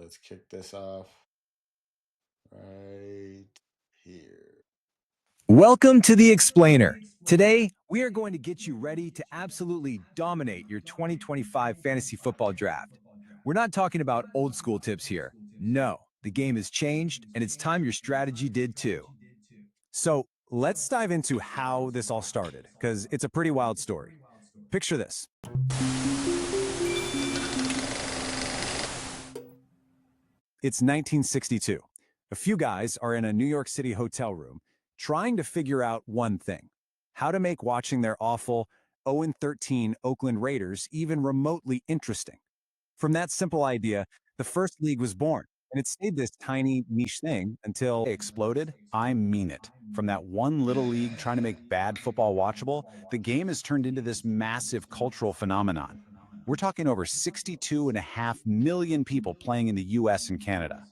let's kick this off right here. Welcome to The Explainer. Today, we are going to get you ready to absolutely dominate your 2025 fantasy football draft. We're not talking about old school tips here. No, the game has changed, and it's time your strategy did too. So, let's dive into how this all started, because it's a pretty wild story. Picture this. It's 1962. A few guys are in a New York City hotel room trying to figure out one thing: how to make watching their awful 0-13 Oakland Raiders even remotely interesting. From that simple idea, the first league was born, and it stayed this tiny niche thing until it exploded. I mean it. From that one little league trying to make bad football watchable, the game has turned into this massive cultural phenomenon. We're talking over 62.5 million people playing in the US and Canada.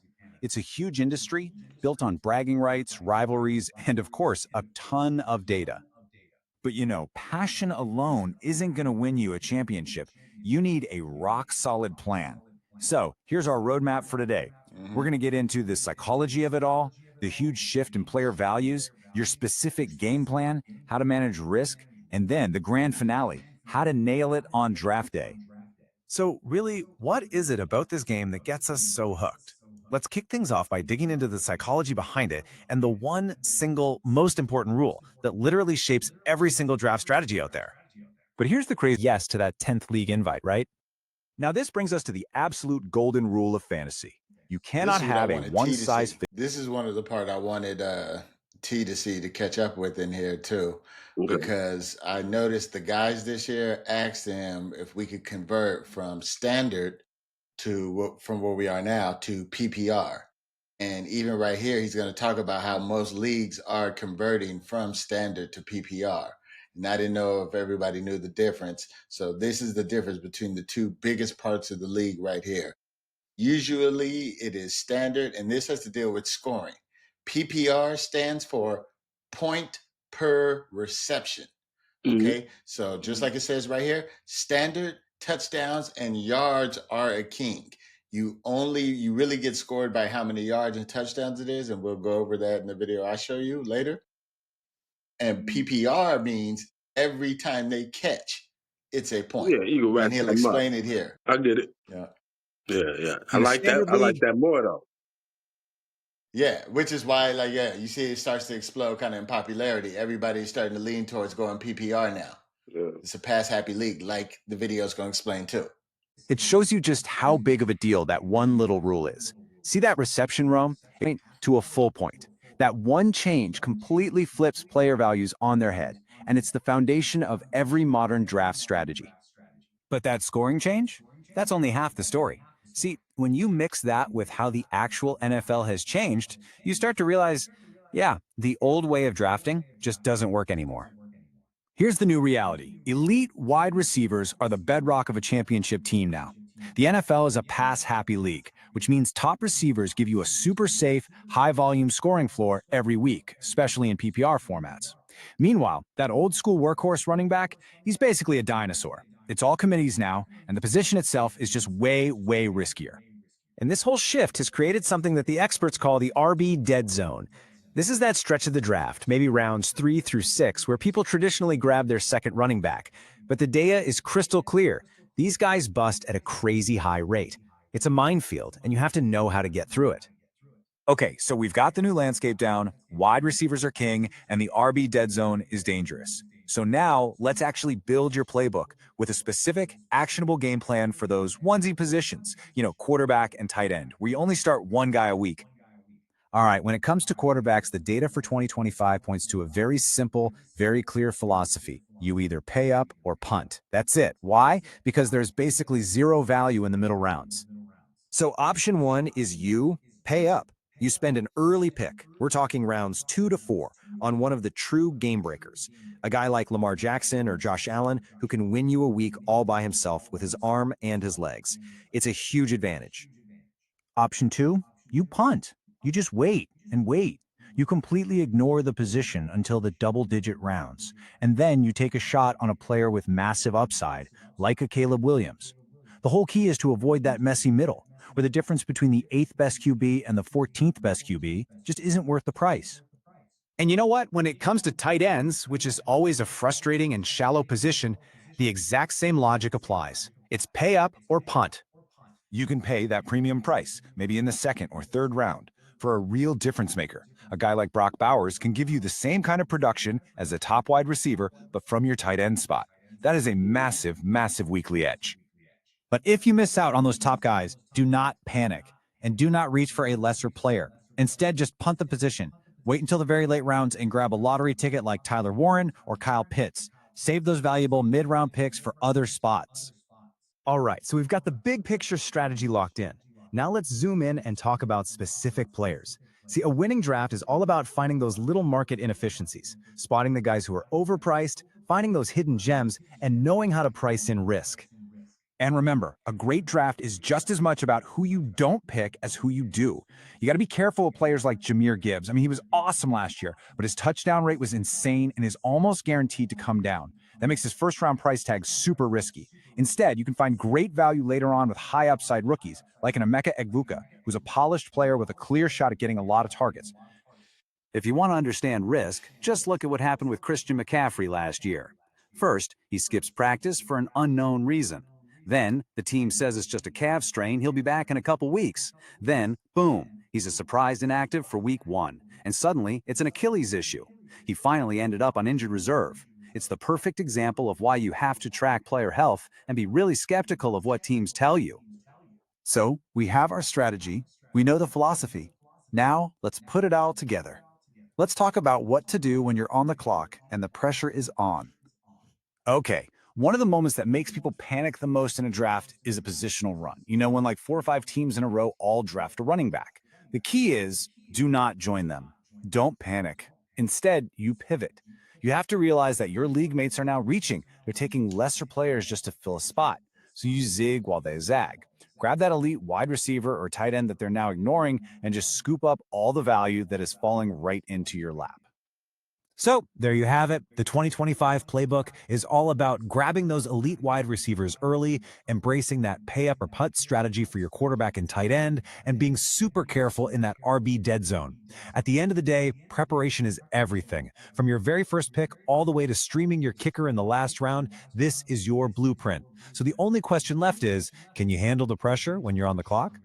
It's a huge industry built on bragging rights, rivalries, and of course, a ton of data. But passion alone isn't going to win you a championship. You need a rock solid plan. So here's our roadmap for today. We're going to get into the psychology of it all, the huge shift in player values, your specific game plan, how to manage risk, and then the grand finale, how to nail it on draft day. So really, what is it about this game that gets us so hooked? Let's kick things off by digging into the psychology behind it and the one single most important rule that literally shapes every single draft strategy out there. But here's the crazy yes to that 10th league invite, right? Now this brings us to the absolute golden rule of fantasy. You This cannot is what I have a wanted T to see. one-size-fits. This is one of the part I wanted T to see to catch up with in here too, Okay. because I noticed the guys this year asked him if we could convert from standard from where we are now to PPR. And even right here, he's going to talk about how most leagues are converting from standard to PPR. And I didn't know if everybody knew the difference. So this is the difference between the two biggest parts of the league right here. Usually it is standard, and this has to deal with scoring. PPR stands for point per reception. hmm Okay, so just like it says right here, standard touchdowns and yards are a king. You really get scored by how many yards and touchdowns it is, and we'll go over that in the video I show you later. And PPR means every time they catch, it's a point. Yeah, you can And ratchet he'll them up. explain it here. I get it. Yeah. Yeah. I In a like that. standard I like league, that more though. Yeah, which is why, like, yeah, you see it starts to explode kind of in popularity. Everybody's starting to lean towards going PPR now. Yeah. It's a pass happy league, like the video is going to explain too. it shows you just how big of a deal that one little rule is. See that reception roam? To a full point. That one change completely flips player values on their head, and it's the foundation of every modern draft strategy. But that scoring change? That's only half the story. See, when you mix that with how the actual NFL has changed, you start to realize, yeah, the old way of drafting just doesn't work anymore. Here's the new reality. Elite wide receivers are the bedrock of a championship team now. The NFL is a pass-happy league, which means top receivers give you a super safe, high-volume scoring floor every week, especially in PPR formats. Meanwhile, that old-school workhorse running back, he's basically a dinosaur. It's all committees now, and the position itself is just way, way riskier. And this whole shift has created something that the experts call the RB dead zone. This is that stretch of the draft, maybe rounds 3 through 6, where people traditionally grab their second running back. But the data is crystal clear. These guys bust at a crazy high rate. It's a minefield, and you have to know how to get through it. Okay, so we've got the new landscape down, wide receivers are king, and the RB dead zone is dangerous. So now, let's actually build your playbook with a specific, actionable game plan for those onesie positions, quarterback and tight end. We only start one guy a week. All right, when it comes to quarterbacks, the data for 2025 points to a very simple, very clear philosophy. You either pay up or punt. That's it. Why? Because there's basically zero value in the middle rounds. So option one is you pay up. You spend an early pick, we're talking rounds 2 to 4, on one of the true game breakers. A guy like Lamar Jackson or Josh Allen who can win you a week all by himself with his arm and his legs. It's a huge advantage. Option two, you punt. You just wait and wait. You completely ignore the position until the double-digit rounds, and then you take a shot on a player with massive upside, like a Caleb Williams. The whole key is to avoid that messy middle, where the difference between the 8th best QB and the 14th best QB just isn't worth the price. And you know what? When it comes to tight ends, which is always a frustrating and shallow position, the exact same logic applies. It's pay up or punt. You can pay that premium price, maybe in the second or third round, for a real difference maker. A guy like Brock Bowers can give you the same kind of production as a top wide receiver, but from your tight end spot. That is a massive, massive weekly edge. But if you miss out on those top guys, do not panic and do not reach for a lesser player. Instead, just punt the position. Wait until the very late rounds and grab a lottery ticket like Tyler Warren or Kyle Pitts. Save those valuable mid-round picks for other spots. All right, so we've got the big picture strategy locked in. Now let's zoom in and talk about specific players. See, a winning draft is all about finding those little market inefficiencies, spotting the guys who are overpriced, finding those hidden gems, and knowing how to price in risk. And remember, a great draft is just as much about who you don't pick as who you do. You got to be careful with players like Jahmyr Gibbs. I mean, he was awesome last year, but his touchdown rate was insane and is almost guaranteed to come down. That makes his first-round price tag super risky. Instead, you can find great value later on with high upside rookies, like an Emeka Egbuka, who's a polished player with a clear shot at getting a lot of targets. If you want to understand risk, just look at what happened with Christian McCaffrey last year. First, he skips practice for an unknown reason. Then, the team says it's just a calf strain, he'll be back in a couple weeks. Then, boom, he's a surprise inactive for week 1. And suddenly, it's an Achilles issue. He finally ended up on injured reserve. It's the perfect example of why you have to track player health and be really skeptical of what teams tell you. So, we have our strategy, we know the philosophy. Now, let's put it all together. Let's talk about what to do when you're on the clock and the pressure is on. Okay, one of the moments that makes people panic the most in a draft is a positional run. You know, when like 4 or 5 teams in a row all draft a running back. The key is, do not join them. Don't panic. Instead, you pivot. You have to realize that your league mates are now reaching. They're taking lesser players just to fill a spot. So you zig while they zag. Grab that elite wide receiver or tight end that they're now ignoring and just scoop up all the value that is falling right into your lap. So, there you have it. The 2025 playbook is all about grabbing those elite wide receivers early, embracing that pay up or punt strategy for your quarterback and tight end, and being super careful in that RB dead zone. At the end of the day, preparation is everything. From your very first pick all the way to streaming your kicker in the last round, this is your blueprint. So the only question left is, can you handle the pressure when you're on the clock?